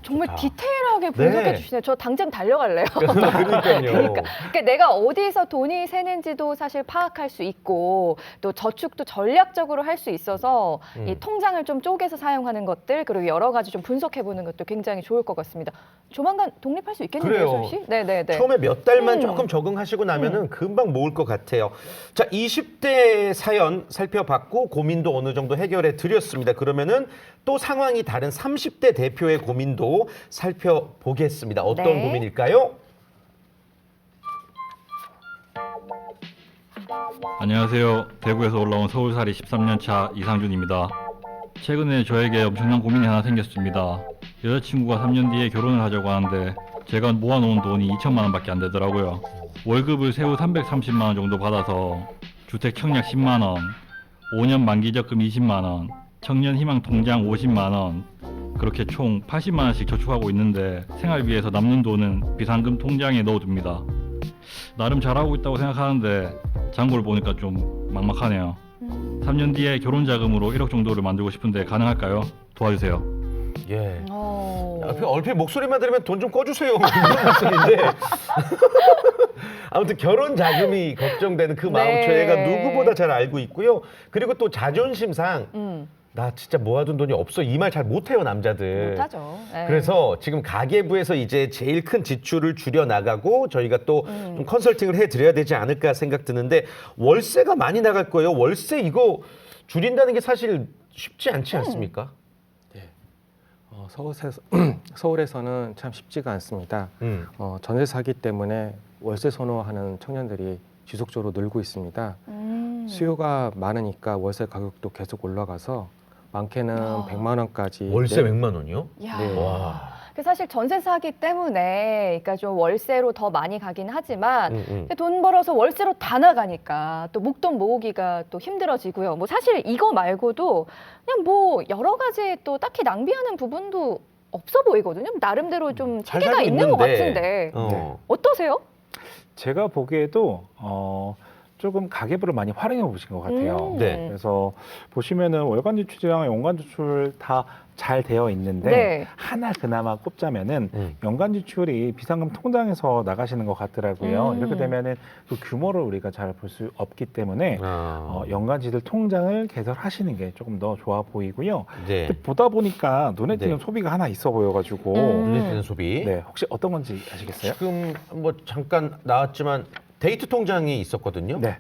정말 좋다. 디테일하게 분석해 네. 주시네요. 저 당장 달려갈래요. 그러니까요. 그러니까 내가 어디서 돈이 새는지도 사실 파악할 수 있고 또 저축도 전략적으로 할 수 있어서 이 통장을 좀 쪼개서 사용하는 것들 그리고 여러 가지 좀 분석해 보는 것도 굉장히 좋을 것 같습니다. 조만간 독립할 수 있겠는데요, 그래요. 소희 씨? 네네네. 처음에 몇 달만 음. 조금 적응하시고 나면은 금방 모을 것 같아요. 자, 20대 사연 살펴봤고 고민도 어느 정도 해결해 드렸습니다. 그러면은 또 상황이 다른 30대 대표의 고민도 살펴보겠습니다. 어떤 네. 고민일까요? 안녕하세요. 대구에서 올라온 서울살이 13년 차 이상준입니다. 최근에 저에게 엄청난 고민이 하나 생겼습니다. 여자친구가 3년 뒤에 결혼을 하자고 하는데 제가 모아놓은 돈이 2천만 원밖에 안 되더라고요. 월급을 세후 330만 원 정도 받아서 주택 청약 10만 원, 5년 만기 적금 20만 원, 청년 희망 통장 50만 원, 그렇게 총 80만 원씩 저축하고 있는데 생활비에서 남는 돈은 비상금 통장에 넣어둡니다. 나름 잘하고 있다고 생각하는데 잔고를 보니까 좀 막막하네요. 3년 뒤에 결혼 자금으로 1억 정도를 만들고 싶은데 가능할까요? 도와주세요. 예. 얼핏 목소리만 들으면 돈 좀 꺼주세요. 이런 목소리인데. 아무튼 결혼 자금이 걱정되는 그 마음 네. 저희가 누구보다 잘 알고 있고요. 그리고 또 자존심상 나 진짜 모아둔 돈이 없어 이 말 잘 못해요 남자들. 못하죠. 네. 그래서 지금 가계부에서 이제 제일 큰 지출을 줄여 나가고 저희가 또 좀 컨설팅을 해드려야 되지 않을까 생각 드는데 월세가 많이 나갈 거예요. 월세 이거 줄인다는 게 사실 쉽지 않지 않습니까? 서울에서는 참 쉽지가 않습니다. 전세 사기 때문에 월세 선호하는 청년들이 지속적으로 늘고 있습니다. 수요가 많으니까 월세 가격도 계속 올라가서 많게는 100만 원까지. 월세 100만 원이요? 야. 네. 와. 사실 전세 사기 때문에 그러니까 좀 월세로 더 많이 가긴 하지만 음. 돈 벌어서 월세로 다 나가니까 또 목돈 모으기가 또 힘들어지고요. 뭐 사실 이거 말고도 그냥 뭐 여러 가지 또 딱히 낭비하는 부분도 없어 보이거든요. 나름대로 좀 잘 체계가 살고 있는 것 있는데. 같은데 어떠세요? 제가 보기에도 조금 가계부를 많이 활용해 보신 것 같아요. 네. 그래서 보시면은 월간 지출이랑 연간 지출 다 잘 되어 있는데 네. 하나 그나마 꼽자면은 연간 지출이 비상금 통장에서 나가시는 것 같더라고요. 이렇게 되면은 그 규모를 우리가 잘 볼 수 없기 때문에 연간 지출 통장을 개설하시는 게 조금 더 좋아 보이고요. 네. 근데 보다 보니까 눈에 띄는 네. 소비가 하나 있어 보여가지고 눈에 띄는 소비. 네, 혹시 어떤 건지 아시겠어요? 지금 뭐 잠깐 나왔지만 데이트 통장이 있었거든요. 네.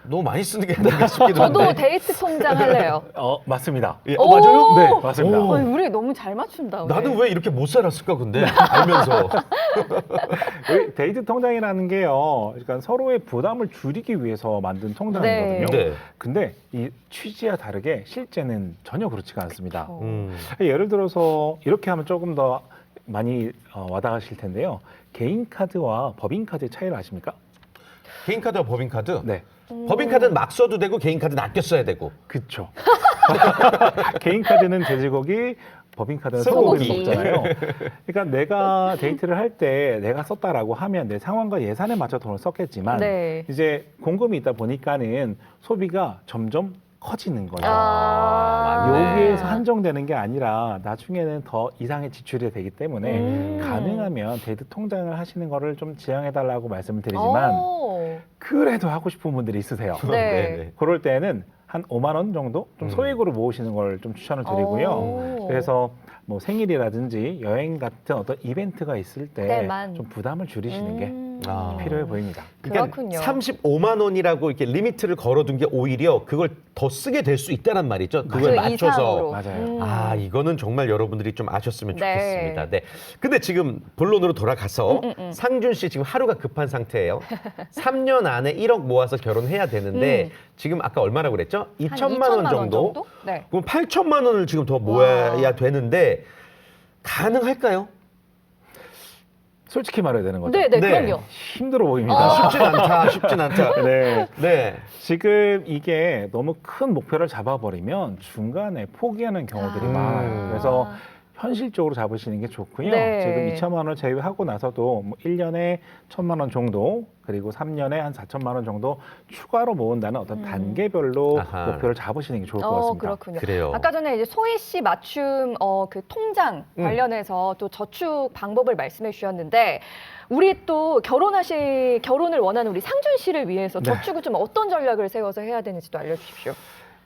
너무 많이 쓰는 게 아닌가 싶기도 한데. 저도 데이트 통장 할래요. 맞습니다. 예, 오! 맞아요? 네, 맞습니다. 오. 우리 너무 잘 맞춘다. 오늘. 나는 왜 이렇게 못 살았을까 근데 알면서. 이 데이트 통장이라는 게요, 그러니까 서로의 부담을 줄이기 위해서 만든 통장이거든요. 네. 근데 이 취지와 다르게 실제는 전혀 그렇지가 않습니다. 음. 예를 들어서 이렇게 하면 조금 더 많이 와닿으실 텐데요. 개인 카드와 법인 카드의 차이를 아십니까? 개인 카드와 법인 카드. 네. 법인 카드는 막 써도 되고 개인 카드는 아껴 써야 되고. 그렇죠. 개인 카드는 돼지고기, 법인 카드는 소고기. 소고기 먹잖아요. 그러니까 내가 데이트를 할 때 내가 썼다라고 하면 내 상황과 예산에 맞춰 돈을 썼겠지만 네. 이제 공금이 있다 보니까는 소비가 점점 커지는 거죠. 맞네. 여기에서 한정되는 게 아니라 나중에는 더 이상의 지출이 되기 때문에 가능하면 데이트 통장을 하시는 거를 좀 지양해달라고 말씀을 드리지만 오. 그래도 하고 싶은 분들이 있으세요. 네. 그럴 때는 한 5만 원 정도 좀 소액으로 모으시는 걸 좀 추천을 드리고요. 오. 그래서 뭐 생일이라든지 여행 같은 어떤 이벤트가 있을 때 때만. 좀 부담을 줄이시는 게 필요해 보입니다. 그러니까 그렇군요. 35만 원이라고 이렇게 리미트를 걸어둔 게 오히려 그걸 더 쓰게 될 수 있다는 말이죠. 그걸 그 맞춰서. 이상으로. 맞아요. 아, 이거는 정말 여러분들이 좀 아셨으면 네. 좋겠습니다. 네. 근데 지금 본론으로 돌아가서 상준 씨 지금 하루가 급한 상태예요. 3년 안에 1억 모아서 결혼해야 되는데 지금 아까 얼마라고 그랬죠? 2천만 원 정도? 네. 그럼 8천만 원을 지금 더 모아야 되는데 가능할까요? 솔직히 말해야 되는 거죠. 네, 네, 네. 그럼요. 힘들어 보입니다. 쉽진 않다. 쉽진 않다. 네. 네. 지금 이게 너무 큰 목표를 잡아버리면 중간에 포기하는 경우들이 많아요. 그래서 현실적으로 잡으시는 게 좋고요. 네. 지금 2천만 원을 제외하고 나서도 뭐 1년에 1,000만 원 정도, 그리고 3년에 한 4천만 원 정도 추가로 모은다는 어떤 단계별로 아하. 목표를 잡으시는 게 좋을 것 같습니다. 그렇군요. 그래요. 아까 전에 이제 소희 씨 맞춤 그 통장 관련해서 또 저축 방법을 말씀해 주셨는데 우리 또 결혼을 원하는 우리 상준 씨를 위해서 네. 저축을 좀 어떤 전략을 세워서 해야 되는지도 알려주십시오.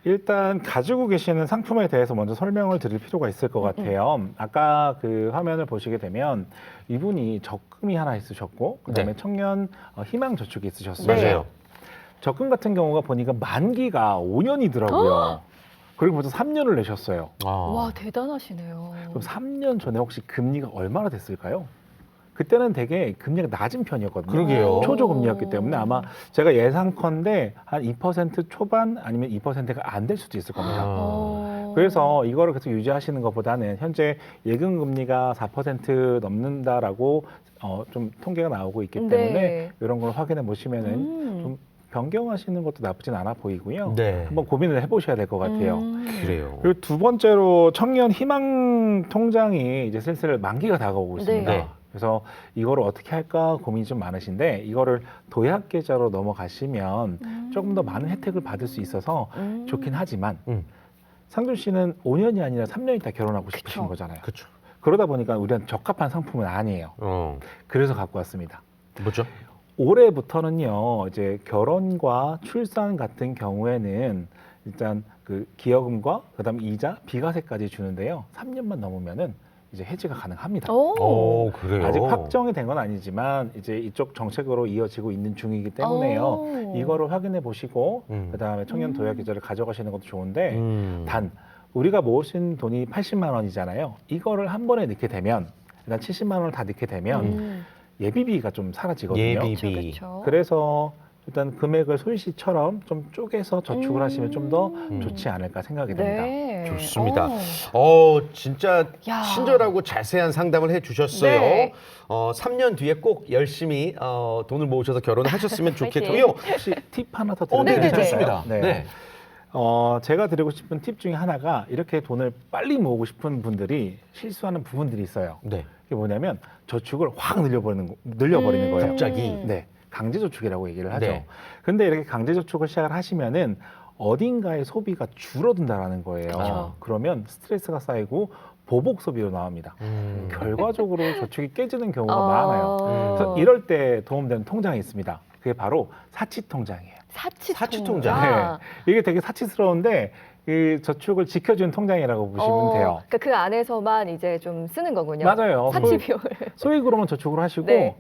일단 가지고 계시는 상품에 대해서 먼저 설명을 드릴 필요가 있을 것 같아요. 아까 그 화면을 보시게 되면 이분이 적금이 하나 있으셨고 그다음에 네. 청년 희망저축이 있으셨어요. 맞아요. 적금 같은 경우가 보니까 만기가 5년이더라고요. 그리고 벌써 3년을 내셨어요. 와 대단하시네요. 그럼 3년 전에 혹시 금리가 얼마나 됐을까요? 그때는 되게 금리가 낮은 편이었거든요. 그러게요. 초저금리였기 때문에 아마 제가 예상컨대 한 2% 초반 아니면 2%가 안 될 수도 있을 겁니다. 그래서 이거를 계속 유지하시는 것보다는 현재 예금 금리가 4% 넘는다라고 좀 통계가 나오고 있기 때문에 네. 이런 걸 확인해 보시면은 좀 변경하시는 것도 나쁘진 않아 보이고요. 네. 한번 고민을 해보셔야 될 것 같아요. 그래요. 그리고 두 번째로 청년 희망 통장이 이제 슬슬 만기가 다가오고 있습니다. 네. 그래서 이거를 어떻게 할까 고민이 좀 많으신데 이거를 도약 계좌로 넘어가시면 조금 더 많은 혜택을 받을 수 있어서 좋긴 하지만 상준 씨는 5년이 아니라 3년 있다 결혼하고 싶으신 거잖아요. 그렇죠. 그러다 보니까 우리한테 적합한 상품은 아니에요. 그래서 갖고 왔습니다. 뭐죠? 올해부터는요, 이제 결혼과 출산 같은 경우에는 일단 그 기여금과 그다음 이자, 비과세까지 주는데요. 3년만 넘으면은 이제 해지가 가능합니다. 오, 그래요? 아직 확정이 된 건 아니지만 이제 이쪽 정책으로 이어지고 있는 중이기 때문에요. 이거를 확인해 보시고 그다음에 청년 도약 계좌를 가져가시는 것도 좋은데 단 우리가 모으신 돈이 80만 원이잖아요. 이거를 한 번에 넣게 되면 일단 70만 원을 다 넣게 되면 예비비가 좀 사라지거든요. 예비비. 그렇죠. 그래서 일단 금액을 소희 씨처럼 좀 쪼개서 저축을 하시면 좀 더 좋지 않을까 생각이 됩니다. 네. 좋습니다. 진짜 야. 친절하고 자세한 상담을 해주셨어요. 네. 3년 뒤에 꼭 열심히 돈을 모으셔서 결혼을 하셨으면 좋겠고요. 혹시 팁 하나 더 네, 드려도 네, 될까요? 좋습니다. 네. 네. 제가 드리고 싶은 팁 중에 하나가 이렇게 돈을 빨리 모으고 싶은 분들이 실수하는 부분들이 있어요. 네. 그게 뭐냐면 저축을 확 늘려버리는 거예요. 갑자기. 네. 강제저축이라고 얘기를 하죠. 네. 근데 이렇게 강제저축을 시작을 하시면은 어딘가의 소비가 줄어든다라는 거예요. 그렇죠. 그러면 스트레스가 쌓이고 보복 소비로 나옵니다. 결과적으로 저축이 깨지는 경우가 많아요. 그래서 이럴 때 도움되는 통장이 있습니다. 그게 바로 사치통장이에요. 사치통장. 네. 이게 되게 사치스러운데 이 저축을 지켜주는 통장이라고 보시면 돼요. 그러니까 그 안에서만 이제 좀 쓰는 거군요. 맞아요. 사치 비용을. 소액으로만 저축을 하시고 네.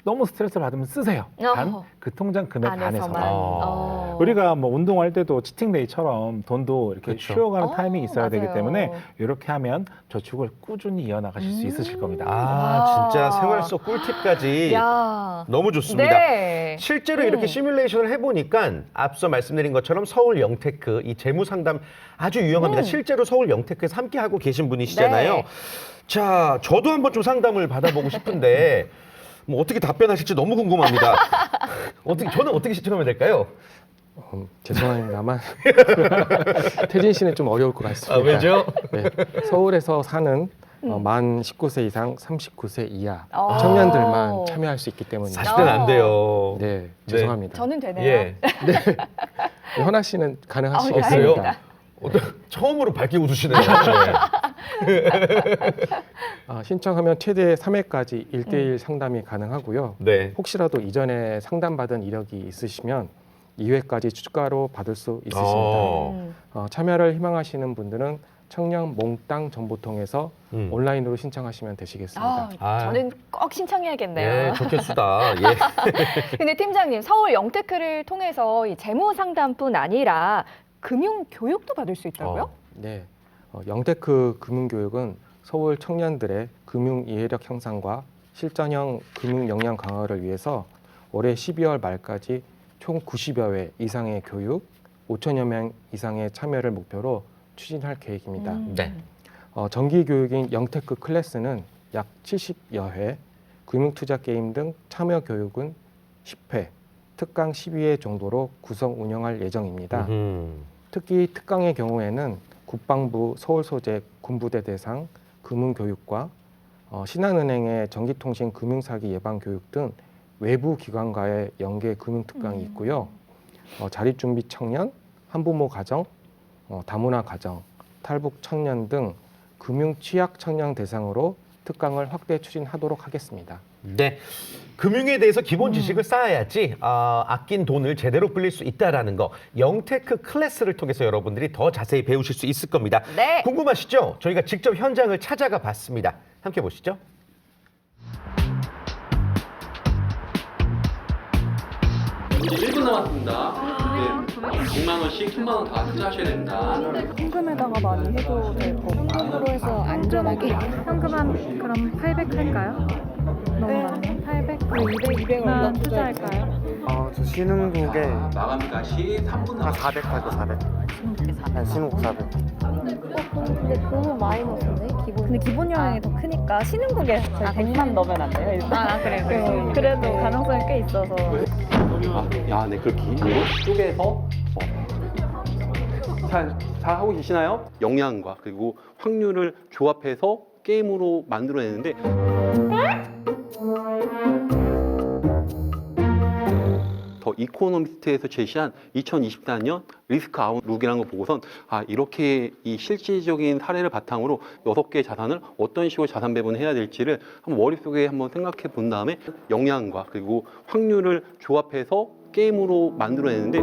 너무 스트레스를 받으면 쓰세요. 단 그 통장 금액 안에서만. 안에서. 우리가 뭐 운동할 때도 치팅데이처럼 돈도 이렇게 그렇죠. 쉬어가는 타이밍이 있어야 되기 맞아요. 때문에 이렇게 하면 저축을 꾸준히 이어나가실 수 있으실 겁니다. 아, 진짜 와. 생활 속 꿀팁까지 야. 너무 좋습니다. 네. 실제로 이렇게 시뮬레이션을 해보니까 앞서 말씀드린 것처럼 서울 영테크 이 재무 상담 아주 유용합니다. 실제로 서울 영테크에서 함께 하고 계신 분이시잖아요. 네. 자, 저도 한번 좀 상담을 받아보고 싶은데 뭐 어떻게 답변하실지 너무 궁금합니다. 저는 어떻게 신청하면 될까요? 죄송합니다만 태진 씨는 좀 어려울 것 같습니다. 아, 왜죠? 네, 서울에서 사는 만 19세 이상 39세 이하 어. 청년들만 참여할 수 있기 때문입니다. 40대는 안 돼요. 네, 죄송합니다. 저는 되네요. 예. 현아 씨는 있어요? 가능하시겠습니다. 처음으로 밝게 웃으시네요. 신청하면 최대 3회까지 1대1 상담이 가능하고요. 네. 혹시라도 이전에 상담받은 이력이 있으시면 2회까지 추가로 받을 수 있으십니다. 참여를 희망하시는 분들은 청년 몽땅 정보통해서 온라인으로 신청하시면 되시겠습니다. 저는 꼭 신청해야겠네요. 예, 좋겠수다. 예. 근데 팀장님, 서울 영테크를 통해서 이 재무 상담뿐 아니라 금융 교육도 받을 수 있다고요? 네, 영테크 금융교육은 서울 청년들의 금융 이해력 향상과 실전형 금융 역량 강화를 위해서 올해 12월 말까지 총 90여 회 이상의 교육, 5천여 명 이상의 참여를 목표로 추진할 계획입니다. 네. 정기 교육인 영테크 클래스는 약 70여 회, 금융투자 게임 등 참여 교육은 10회, 특강 12회 정도로 구성 운영할 예정입니다. 특히 특강의 경우에는 국방부 서울 소재 군부대 대상 금융교육과 신한은행의 정기통신 금융사기 예방 교육 등 외부 기관과의 연계 금융특강이 있고요. 자립준비 청년, 한부모 가정, 다문화 가정, 탈북 청년 등 금융 취약 청년 대상으로 특강을 확대 추진하도록 하겠습니다. 네, 금융에 대해서 기본 지식을 쌓아야지 아낀 돈을 제대로 불릴 수 있다라는 거 영테크 클래스를 통해서 여러분들이 더 자세히 배우실 수 있을 겁니다. 네. 궁금하시죠? 저희가 직접 현장을 찾아가 봤습니다. 함께 보시죠. 이제 1분 남았습니다. 네, 100만 원씩 10만 원 다 투자하셔야 됩니다. 현금에다가 많이 해도 되고 현금으로 해서 안전하게 현금 한 그럼 800 할까요? 너무 많네. 800? 200 투자할까요? 저 신흥국에 마감까지 3분 남았습니다. 400 할거 400. 신흥국 400. 근데 너무 많이 넣었네 기본. 근데 기본 여행이 더 크니까 신흥국에 저희 100만 넣으면 안 돼요? 일단? 그래. 그래도 가능성이 꽤 있어서. 네, 그렇게 쪽에서 잘 하고 계시나요? 역량과 그리고 확률을 조합해서 게임으로 만들어내는데 더 이코노미스트에서 제시한 2024년 리스크 아웃룩이라는 거 보고선 이렇게 이 실질적인 사례를 바탕으로 6개의 자산을 어떤 식으로 자산 배분을 해야 될지를 한번 머릿속에 한번 생각해 본 다음에 역량과 그리고 확률을 조합해서 게임으로 만들어내는데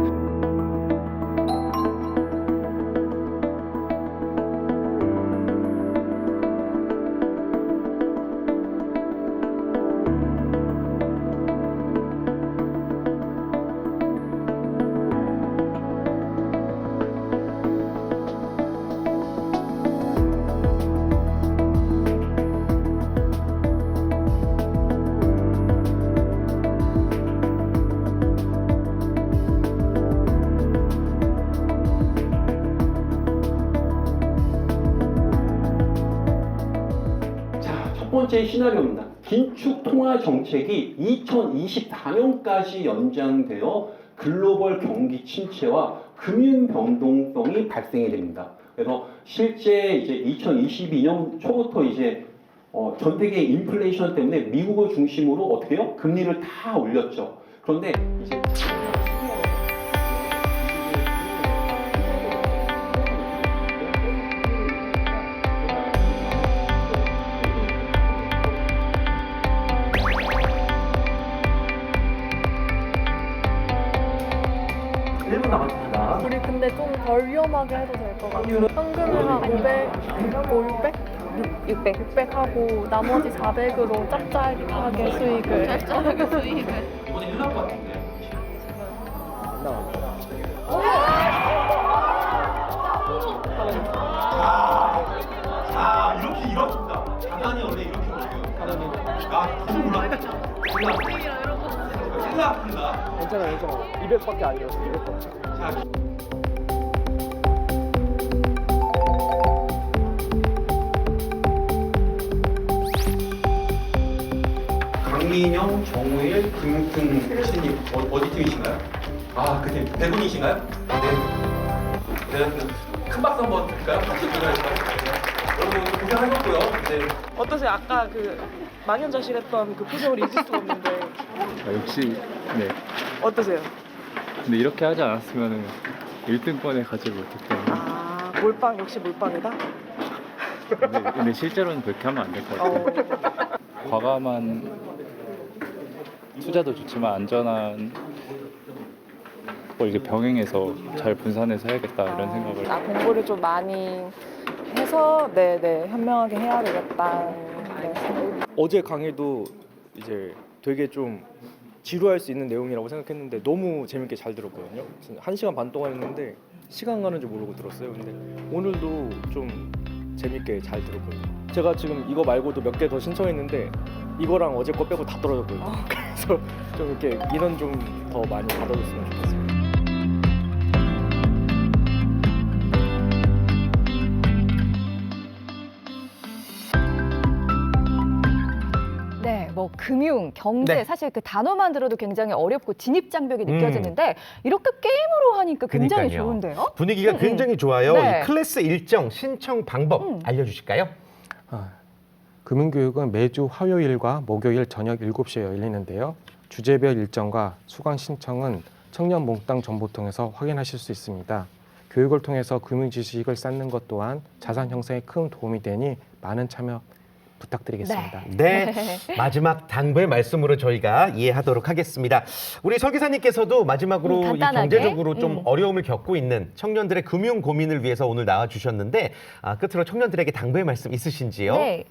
첫 번째 시나리오입니다. 긴축 통화 정책이 2024년까지 연장되어 글로벌 경기 침체와 금융 변동성이 발생이 됩니다. 그래서 실제 이제 2022년 초부터 이제 전 세계 인플레이션 때문에 미국을 중심으로 어떻게 해요? 금리를 다 올렸죠. 그런데 이제 우리 근데 좀 덜 위험하게 해도 될 것 같아요. 현금을 한 500, 500? 600 하고 나머지 400으로 짭짤하게 수익을. 이번에 1날 것 같은데. 아, 이렇게 이렇습니다. 자산이 원래 이렇게 보여요. 아, 너무 몰라. 생각합니다. 괜찮아. 200밖에 아니었어. 200밖에. 자, 강민영, 정우일, 금융팀 신입 어디 팀이신가요? 아, 그 팀 대군이신가요? 네. 큰 박수 한번 드릴까요? 박수 드려야겠다. 여러분 고생하셨고요. 네. 어떠세요? 아까 그 망연자실했던 그 표정을 잊을 수가 없는데 역시 네. 어떠세요? 근데 이렇게 하지 않았으면 1등권에 가지 못했던. 아 몰빵 역시 몰빵이다. 근데 실제로는 그렇게 하면 안 될 것 같아요. 과감한 투자도 좋지만 안전한 걸 이렇게 병행해서 잘 분산해서 해야겠다 이런 생각을. 공부를 좀 많이 해서 현명하게 해야 되겠다. 어제 강의도 이제 되게 좀 지루할 수 있는 내용이라고 생각했는데 너무 재밌게 잘 들었거든요. 1시간 반 동안 했는데 시간 가는 줄 모르고 들었어요. 근데 오늘도 좀 재밌게 잘 들었거든요. 제가 지금 이거 말고도 몇 개 더 신청했는데 이거랑 어제 거 빼고 다 떨어졌거든요. 그래서 좀 이렇게 인원 좀 더 많이 받아줬으면 좋겠어요. 네, 뭐 금융, 경제 네. 사실 그 단어만 들어도 굉장히 어렵고 진입 장벽이 느껴지는데 이렇게 게임으로 하니까 굉장히 그러니까요. 좋은데요? 분위기가 굉장히 좋아요. 네. 이 클래스 일정 신청 방법 알려주실까요? 금융교육은 매주 화요일과 목요일 저녁 7시에 열리는데요. 주제별 일정과 수강 신청은 청년 몽땅 정보통해서 확인하실 수 있습니다. 교육을 통해서 금융 지식을 쌓는 것 또한 자산 형성에 큰 도움이 되니 많은 참여 부탁드리겠습니다. 네, 마지막 당부의 말씀으로 저희가 이해하도록 하겠습니다. 우리 서 기사님께서도 마지막으로 이 간단하게. 경제적으로 좀 어려움을 겪고 있는 청년들의 금융 고민을 위해서 오늘 나와주셨는데 끝으로 청년들에게 당부의 말씀 있으신지요? 네.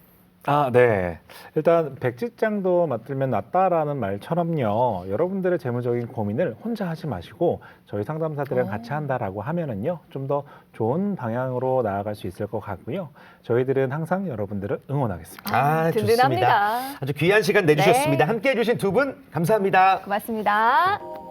네. 일단 백지장도 맞들면 낫다라는 말처럼요. 여러분들의 재무적인 고민을 혼자 하지 마시고 저희 상담사들이랑 같이 한다라고 하면은요. 좀 더 좋은 방향으로 나아갈 수 있을 것 같고요. 저희들은 항상 여러분들을 응원하겠습니다. 든든합니다. 좋습니다. 아주 귀한 시간 내주셨습니다. 네. 함께해 주신 두 분 감사합니다. 고맙습니다.